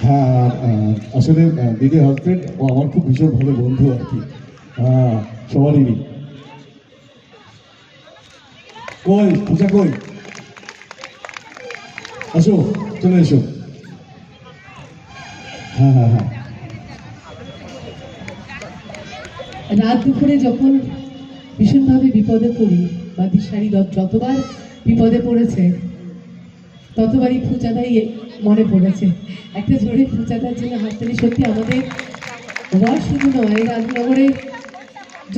হ্যাঁ, আসলে দিদির হাজবেন্ড ও আমার খুব ভীষণ ভালো বন্ধু আর কি। সবারই। কই পূজা কই? আসো, চলে এসো। হ্যাঁ হ্যাঁ হ্যাঁ। রাত দুপুরে যখন ভীষণভাবে বিপদে পড়ি বা দিশারি যতবার বিপদে পড়েছে ততবারই ফুচাদাই মনে পড়েছে। একটা জোরে ফুচাদার জন্য হাততালি। সত্যি আমাদের ওয়ার্ড শুধু নয়, রাজনগরে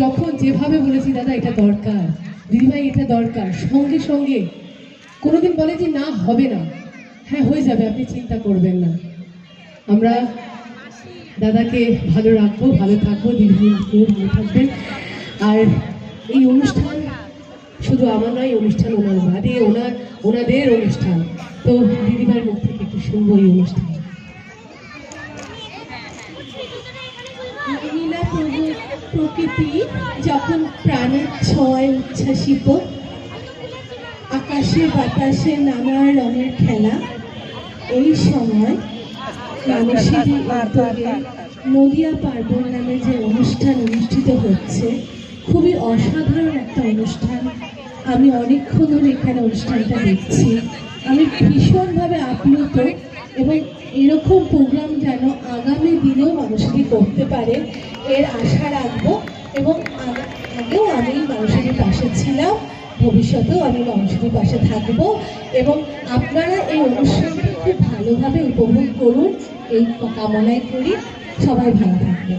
যখন যেভাবে বলেছি দাদা এটা দরকার, দিদিভাই এটা দরকার, সঙ্গে সঙ্গে কোনোদিন বলে যে না হবে না, হ্যাঁ হয়ে যাবে, আপনি চিন্তা করবেন না। আমরা দাদাকে ভালো রাখবো, ভালো থাকবো, দীর্ঘদিন ভালো থাকবেন। আর এই অনুষ্ঠান শুধু আমার নয়, অনুষ্ঠান ওনার বাদে ওনাদের অনুষ্ঠান। তো দিদিভাইয়ের মুখ থেকে একটু শুনবো এই অনুষ্ঠান। নীলা প্রকৃতি যখন প্রাণের ছোঁয়ায় উচ্ছ্বাসিত, আকাশে বাতাসে নানা রঙের খেলা, এই সময় মানুষেরই উদ্যোগে নদিয়া পার্বণ নামে যে অনুষ্ঠান অনুষ্ঠিত হচ্ছে, খুবই অসাধারণ একটা অনুষ্ঠান। আমি অনেকক্ষণ ধরে এখানে অনুষ্ঠানটা দেখছি। আমি ভীষণভাবে আপ্লুত এবং এরকম প্রোগ্রাম যেন আগামী দিনেও মানুষেরই করতে পারে এর আশা রাখবো। এবং আগেও আমি মানুষের পাশে ছিলাম, ভবিষ্যতেও আমি মানুষের পাশে থাকবো। এবং আপনারা এই অনুষ্ঠানটি খুব ভালোভাবে উপভোগ করুন, এই কামনায় করি। সবাই ভালো থাকবে।